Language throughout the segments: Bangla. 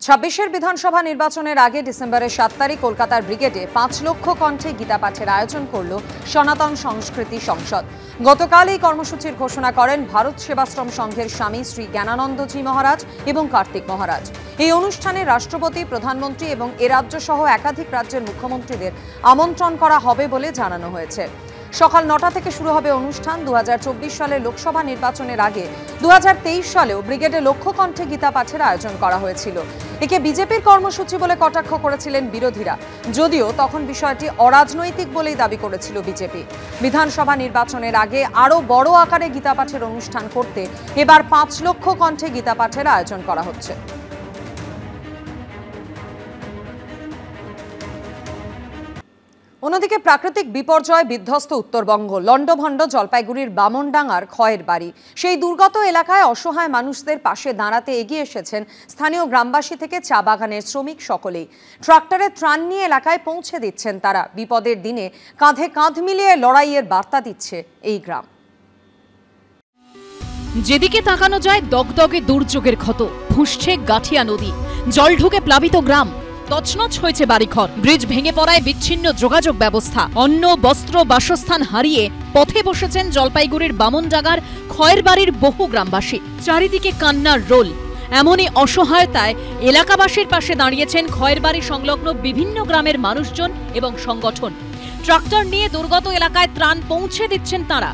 ২৬-এর বিধানসভা নির্বাচনের আগে ডিসেম্বরের ৭ তারিখ কলকাতার ব্রিগেডে ৫ লক্ষ কণ্ঠে গীতা পাঠের আয়োজন করল সনাতন সংস্কৃতি সংসদ। গতকাল এই কর্মসূচির ঘোষণা করেন ভারত সেবাশ্রম সংঘের স্বামী শ্রী জ্ঞানানন্দজি মহারাজ এবং কার্তিক মহারাজ। এই অনুষ্ঠানে রাষ্ট্রপতি, প্রধানমন্ত্রী এবং এ রাজ্য সহ একাধিক রাজ্যের মুখ্যমন্ত্রীদের আমন্ত্রণ করা হবে বলে জানানো হয়েছে। সকাল ৯টা থেকে শুরু হবে অনুষ্ঠান। ২০২৪ সালের লোকসভা নির্বাচনের আগে ২০২৩ সালেও ব্রিগেডে লক্ষ কণ্ঠে গীতা পাঠের আয়োজন করা হয়েছিল। একে বিজেপির কর্মসূচি বলে কটাক্ষ করেছিলেন বিরোধীরা, যদিও তখন বিষয়টি অরাজনৈতিক বলেই দাবি করেছিল বিজেপি। বিধানসভা নির্বাচনের আগে আরও বড় আকারে গীতা পাঠের অনুষ্ঠান করতে এবার ৫ লক্ষ কণ্ঠে গীতা পাঠের আয়োজন করা হচ্ছে। অন্যদিকে প্রাকৃতিক বিপর্যয় বিধ্বস্ত উত্তরবঙ্গ। লন্ডভন্ড জলপাইগুড়ির বামনডাঙ্গার খয়ের বাড়ি। সেই দুর্গত এলাকায় অসহায় মানুষদের পাশে দাঁড়াতে এগিয়ে এসেছেন স্থানীয় গ্রামবাসী থেকে চা বাগানের শ্রমিক সকলেই। ট্রাক্টরে ত্রাণ নিয়ে এলাকায় পৌঁছে দিচ্ছেন তারা। বিপদের দিনে কাঁধে কাঁধ মিলিয়ে লড়াইয়ের বার্তা দিচ্ছে এই গ্রাম। যেদিকে তাকানো যায় দগদগে দুর্যোগের ক্ষত। ফুঁসছে গাঠিয়া নদী, জল ঢুকে প্লাবিত গ্রাম, তছনছ হয়েছে বাড়িঘর, ব্রিজ ভেঙে পড়ায় বিচ্ছিন্ন যোগাযোগ ব্যবস্থা। অন্ন, বস্ত্র, বাসস্থান হারিয়ে পথে বসেছেন জলপাইগুড়ির বামনডাঙ্গার খয়ের বাড়ির বহু গ্রামবাসী। চারিদিকে কান্নার রোল। এমনই অসহায়তায় এলাকাবাসীর পাশে দাঁড়িয়েছেন খয়ের বাড়ি সংলগ্ন বিভিন্ন গ্রামের মানুষজন এবং সংগঠন। ট্রাক্টর নিয়ে দুর্গত এলাকায় ত্রাণ পৌঁছে দিচ্ছেন তারা।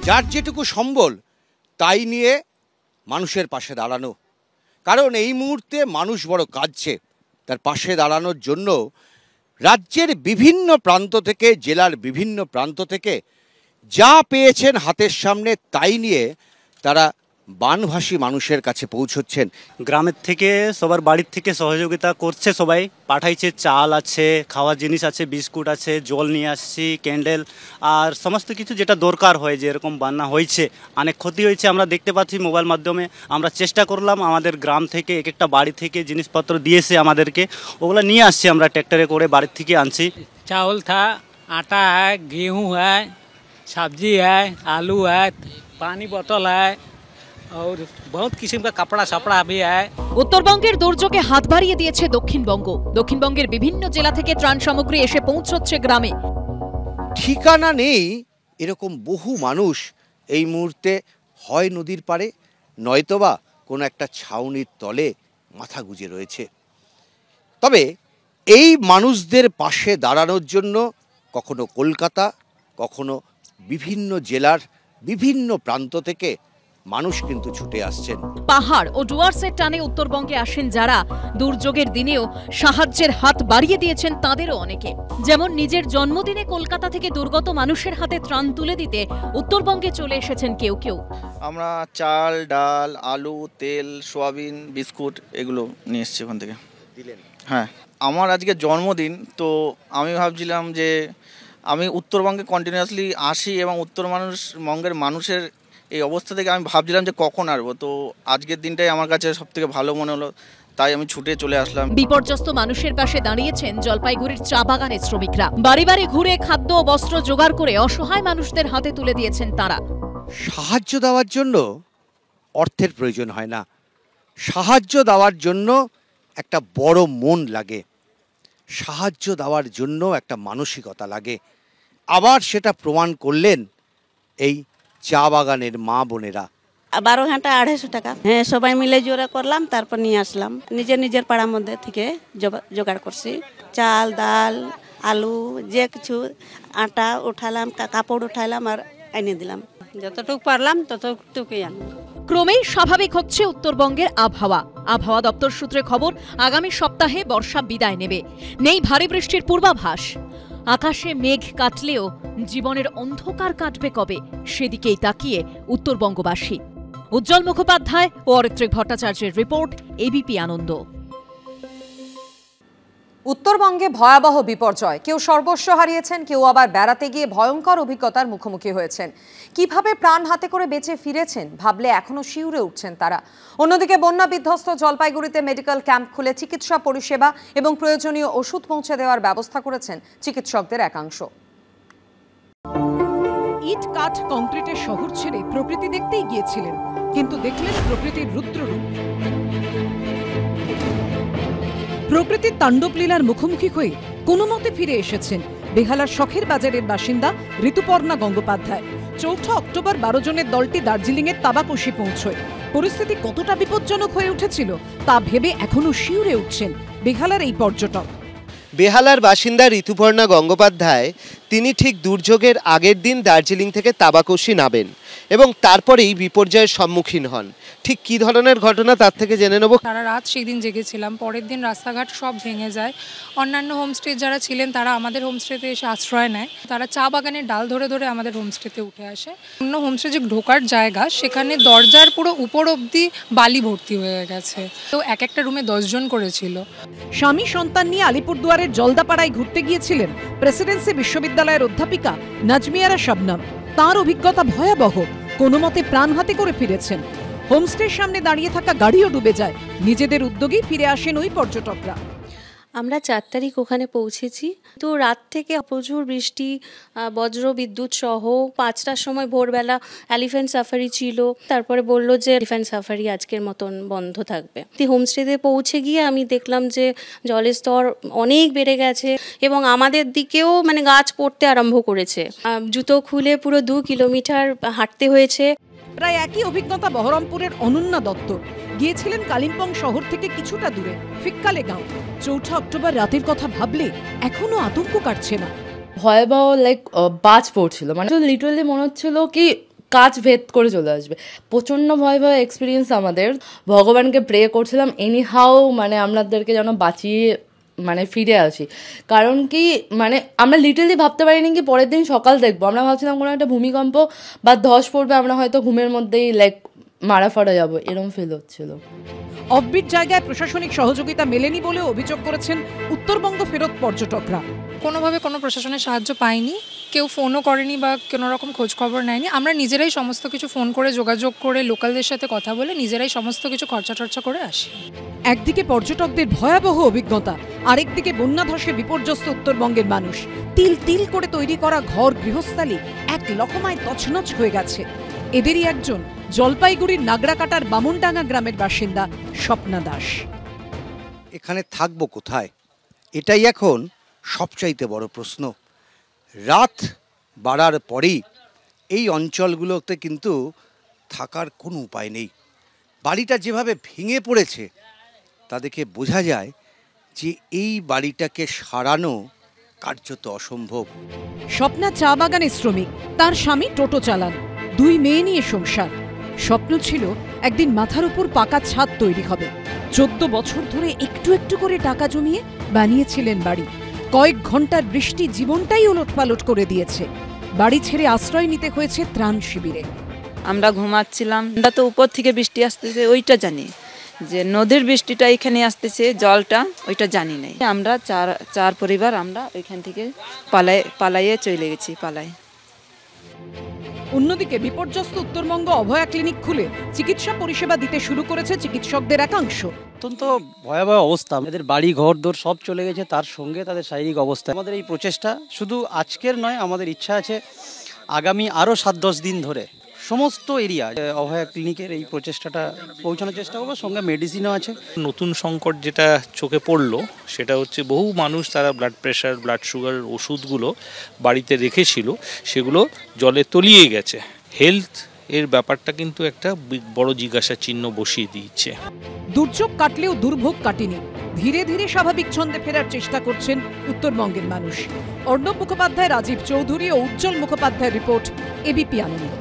যার যেটুকু সম্বল তাই নিয়ে মানুষের পাশে দাঁড়ানো, কারণ এই মুহূর্তে মানুষ বড় কাঁদছে। তার পাশে দাঁড়ানোর জন্য রাজ্যের বিভিন্ন প্রান্ত থেকে, জেলার বিভিন্ন প্রান্ত থেকে যা পেয়েছেন হাতের সামনে তাই নিয়ে তারা বানভাসী মানুষের কাছে পৌঁছচ্ছেন। গ্রামের থেকে সবার বাড়ির থেকে সহযোগিতা করছে, সবাই পাঠাইছে। চাল আছে, খাওয়ার জিনিস আছে, বিস্কুট আছে, জল নিয়ে আসছি, ক্যান্ডেল আর সমস্ত কিছু যেটা দরকার হয়। যে এরকম বন্যা হয়েছে, অনেক ক্ষতি হয়েছে, আমরা দেখতে পাচ্ছি মোবাইল মাধ্যমে। আমরা চেষ্টা করলাম আমাদের গ্রাম থেকে এক একটা বাড়ি থেকে জিনিসপত্র দিয়েছে আমাদেরকে, ওগুলো নিয়ে আসছি আমরা ট্র্যাক্টরে করে বাড়ির থেকে আনছি। चावल था, आटा है, गेहूँ है, सब्जी है, आलू है, पानी बोतल है और बहुत किस्म का कपड़ा सपड़ा भी है। উত্তরবঙ্গের দুর্যোগে হাত বাড়িয়ে দিয়েছে দক্ষিণবঙ্গ। দক্ষিণবঙ্গের বিভিন্ন জেলা থেকে ত্রাণ সামগ্রী এসে পৌঁছচ্ছে গ্রামে। ঠিকানা নেই এরকম বহু মানুষ এই মুহূর্তে হয় নদীর পাড়ে, নয়তোবা কোনো একটা ছাউনির তলে মাথা গুজে রয়েছে। তবে এই মানুষদের পাশে দাঁড়ানোর জন্য কখনো কলকাতা, কখনো বিভিন্ন জেলার বিভিন্ন প্রান্ত থেকে মানুষ কিন্তু ছুটে আসছেন। পাহাড় ও ডুয়ার্সের টানে উত্তরবঙ্গে আসেন যারা, দুর্যোগের দিনেও সাহায্যের হাত বাড়িয়ে দিয়েছেন তাদেরও অনেকে। যেমন নিজের জন্মদিনে কলকাতা থেকে দুর্গত মানুষের হাতে ত্রাণ তুলে দিতে উত্তরবঙ্গে চলে এসেছেন কেউ কেউ। আমরা চাল, ডাল, আলু, তেল, সোয়াবিন, বিস্কুট এগুলো নিয়ে এসেছি ওখান থেকে। হ্যাঁ, আমার আজকে জন্মদিন, তো আমি ভাবছিলাম যে আমি উত্তরবঙ্গে কন্টিনিউয়াসলি আসি এবং উত্তরবঙ্গের মানুষের এই অবস্থা থেকে আমি ভাবছিলাম যে কখন আসবো। তো আজকের দিনটাই আমার কাছে সব থেকে ভালো মনে হলো, তাই আমি ছুটে চলে আসলাম। বিপর্যস্ত মানুষের পাশে দাঁড়িয়েছেন জলপাইগুড়ির চা বাগানের শ্রমিকরা। বাড়ি বাড়ি ঘুরে খাদ্য ও বস্ত্র জোগাড় করে অসহায় মানুষদের হাতে তুলে দিয়েছেন তারা। সাহায্য দেওয়ার জন্য অর্থের প্রয়োজন হয় না, সাহায্য দেওয়ার জন্য একটা বড় মন লাগে, সাহায্য দেওয়ার জন্য একটা মানসিকতা লাগে। আবার সেটা প্রমাণ করলেন এই চা বাগানের মা বোনেরা। 12 ঘন্টা 250 টাকা। হ্যাঁ, সবাই মিলে জোড়া করলাম, তারপর নিয়ে আসলাম। নিজের পাড়ার মধ্যে থেকে জোগাড় করছি। চাল, ডাল, আলু, যে কিছু, আটা উঠালাম, কাপড় উঠালাম আর এনে দিলাম। যতটুকু পারলাম ততটুকুই আনলাম। ক্রমেই স্বাভাবিক হচ্ছে উত্তরবঙ্গের আবহাওয়া। আবহাওয়া দপ্তর সূত্রে খবর, আগামী সপ্তাহে বর্ষা বিদায় নেবে। নেই ভারী বৃষ্টির পূর্বাভাস। আকাশে মেঘ কাটলেও জীবনের অন্ধকার কাটবে কবে, সেদিকেই তাকিয়ে উত্তরবঙ্গবাসী। উজ্জ্বল মুখোপাধ্যায় ও অরিত্রিক ভট্টাচার্যের রিপোর্ট, এবিপি আনন্দ। উত্তরবঙ্গে ভয়াবহ বিপর্যয়। কেউ সর্বস্ব হারিয়েছেন, কেউ আবার বেড়াতে গিয়ে ভয়ঙ্কর অভিজ্ঞতার মুখোমুখি হয়েছেন। কিভাবে প্রাণ হাতে করে বেঁচে ফিরেছেন ভাবলে এখনো শিউরে উঠছেন তারা। অন্যদিকে বন্যা বিধ্বস্ত জলপাইগুড়িতে মেডিকেল ক্যাম্প খুলে চিকিৎসা পরিষেবা এবং প্রয়োজনীয় ওষুধ পৌঁছে দেওয়ার ব্যবস্থা করেছেন চিকিৎসকদের একাংশ। ইট, কাঠ, কংক্রিটের শহর ছেড়ে প্রকৃতি দেখতেই গিয়েছিলেন, কিন্তু দেখলেন প্রকৃতির রুদ্র রূপ। প্রকৃতির তাণ্ডবলীলার মুখোমুখি হয়ে কোনো মতে ফিরে এসেছেন বেহালার শখের বাজারের বাসিন্দা ঋতুপর্ণা গঙ্গোপাধ্যায়। 4 অক্টোবর 12 জনের দলটি দার্জিলিংয়ের তাবাকশি পৌঁছয়। পরিস্থিতি কতটা বিপজ্জনক হয়ে উঠেছিল তা ভেবে এখনো শিউরে উঠছেন বেহালার এই পর্যটক। বেহালার বাসিন্দা ঋতুপর্ণা গঙ্গোপাধ্যায় তিনি ঠিক দুর্যোগের আগের দিন দার্জিলিং থেকে তাবাকশি নামেন এবং তারপরেই বিপর্যয়ের সম্মুখীন হন। ঠিক কী ধরনের ঘটনা তার থেকে জেনে নেব। সারা রাত সেই দিন জেগেছিলাম। পরের দিন রাস্তাঘাট সব ভেঙে যায়। অন্যান্য হোমস্টে যারা ছিলেন তারা আমাদের হোমস্টেতে এসে আশ্রয় নেয়। তারা চা বাগানের ডাল ধরে ধরে আমাদের হোমস্টেতে উঠে আসে। অন্য হোমস্টে যে ঢোকার জায়গা সেখানে দরজার পুরো উপর অবধি বালি ভর্তি হয়ে গেছে। তো একটা রুমে 10 জন করেছিল। স্বামী সন্তান নিয়ে আলিপুরদুয়ারের জলদাপাড়ায় ঘুরতে গিয়েছিলেন প্রেসিডেন্সি বিশ্ববিদ্যালয়ের অধ্যাপিকা নাজমিয়ারা শবনম। তার অভিজ্ঞতা ভয়াবহ, কোনো মতে প্রাণ হাতে করে ফিরেছেন। হোমস্টের সামনে দাঁড়িয়ে থাকা গাড়িও ডুবে যায়। নিজেদের উদ্যোগেই ফিরে আসেন ওই পর্যটকরা। আমরা 4 তারিখ ওখানে পৌঁছেছি। তো রাত থেকে প্রচুর বৃষ্টি, বজ্র বিদ্যুৎ সহ 5টার সময় ভোরবেলা এলিফ্যান্ট সাফারি ছিল। তারপরে বললো যে এলিফ্যান্ট সাফারি আজকের মতন বন্ধ থাকবে। হোমস্টেতে পৌঁছে গিয়ে আমি দেখলাম যে জলের স্তর অনেক বেড়ে গেছে এবং আমাদের দিকেও মানে গাছ পড়তে আরম্ভ করেছে। জুতো খুলে পুরো 2 কিলোমিটার হাঁটতে হয়েছে। প্রায় একই অভিজ্ঞতা বহরমপুরের অনন্যা দত্ত। গিয়েছিলেন কালিম্পং শহর থেকে কিছুটা দূরে ফিক্কালে গাঁও। 4 অক্টোবর রাতের কথা ভাবলে এখনো আতঙ্ক কাটছে না। ভয়াবহ বাজ পড়ছিল, মানে লিটারালি মনে হচ্ছিল কি কাজ ভেদ করে চলে আসবে। প্রচণ্ড ভয়াবহ এক্সপিরিয়েন্স আমাদের। ভগবানকে প্রে করছিলাম এনি হাউ মানে আমাদেরকে যেন বাঁচিয়ে মানে ফিরে আসি। কারণ কি মানে আমরা লিটারালি ভাবতে পারিনি কি পরের দিন সকাল দেখবো। আমরা ভাবছিলাম কোনো একটা ভূমিকম্প বা ধস পড়বে, আমরা হয়তো ঘুমের মধ্যেই মারা ফাড়া যাবো, এরকম ফিল হচ্ছিল। অফবিট জায়গায় প্রশাসনিক সহযোগিতা মেলেনি বলে অভিযোগ করেছেন উত্তরবঙ্গ ফেরত পর্যটকরা। কোনোভাবে কোনো প্রশাসনের সাহায্য পাইনি, কেউ ফোনও করেনি বা কোনো রকম খোঁজ খবর নেয়নি। আমরা নিজেরাই সমস্ত কিছু ফোন করে যোগাযোগ করে লোকালদের সাথে কথা বলে নিজেরাই সমস্ত কিছু খরচা টর্চা করে আসি। একদিকে পর্যটকদের ভয়াবহ অভিজ্ঞতা, আরেকদিকে বন্যাধসে বিপর্যস্ত উত্তরবঙ্গের মানুষ। তিল তিল করে তৈরি করা ঘর গৃহস্থালী এক লকমায় তছনছ হয়ে গেছে। এদেরই একজন জলপাইগুড়ির নাগরাকাটার বামুনডাঙ্গা গ্রামের বাসিন্দা স্বপ্না দাস। এখানে থাকবো কোথায়, এটাই এখন সবচাইতে বড় প্রশ্ন। রাত বাড়ার পরেই এই অঞ্চলগুলোতে কিন্তু থাকার কোনো উপায় নেই। বাড়িটা যেভাবে ভেঙে পড়েছে তা দেখে বোঝা যায় যে এই বাড়িটাকে সারানো কার্যত অসম্ভব। স্বপ্না চা বাগানের শ্রমিক, তার স্বামী টোটো চালান, 2 মেয়ে নিয়ে সংসার। স্বপ্ন ছিল একদিন মাথার উপর পাকা ছাদ তৈরি হবে। 14 বছর ধরে একটু একটু করে টাকা জমিয়ে বানিয়েছিলেন বাড়ি। কয়েক ঘন্টার বৃষ্টি জীবনটাই ওলটপালট করে দিয়েছে। বাড়ি ছেড়ে আশ্রয় নিতে হয়েছে ত্রাণ শিবিরে। আমরা ঘুমাচ্ছিলাম, আমরা তো উপর থেকে বৃষ্টি আসতেছে ওইটা জানি, যে নদীর বৃষ্টিটা এখানে আসতেছে জলটা ওইটা জানি নাই। আমরা চার পরিবার আমরা ওইখান থেকে পালাইয়ে চলে গেছি পালাই। অন্যদিকে বিপর্যস্ত উত্তরবঙ্গ অভয়া ক্লিনিক খুলে চিকিৎসা পরিষেবা দিতে শুরু করেছে চিকিৎসকদের একাংশ। অত্যন্ত ভয়াবহ অবস্থা, এদের বাড়ি ঘর দোর সব চলে গেছে, তার সঙ্গে তাদের শারীরিক অবস্থা। আমাদের এই প্রচেষ্টা শুধু আজকের নয়, আমাদের ইচ্ছা আছে আগামী আরও 7-10 দিন ধরে সমস্ত এরিয়া অভয়া ক্লিনিকের এই প্রচেষ্টাটা পৌঁছানোর চেষ্টা করবো। সঙ্গে মেডিসিনও আছে। নতুন সংকট যেটা চোখে পড়লো সেটা হচ্ছে বহু মানুষ তারা ব্লাড প্রেশার, ব্লাড সুগার ওষুধগুলো বাড়িতে রেখেছিল, সেগুলো জলে তলিয়ে গেছে। হেলথ এর ব্যাপারটা কিন্তু একটা বড় জিজ্ঞাসা চিহ্ন বসিয়ে দিচ্ছে। দুর্যোগ কাটলেও দুর্ভোগ কাটেনি। ধীরে ধীরে স্বাভাবিক ছন্দে ফেরার চেষ্টা করছেন উত্তরবঙ্গের মানুষ। অর্ণব মুখোপাধ্যায়, রাজীব চৌধুরী ও উজ্জ্বল মুখোপাধ্যায়ের রিপোর্ট, এবিপি আনন্দ।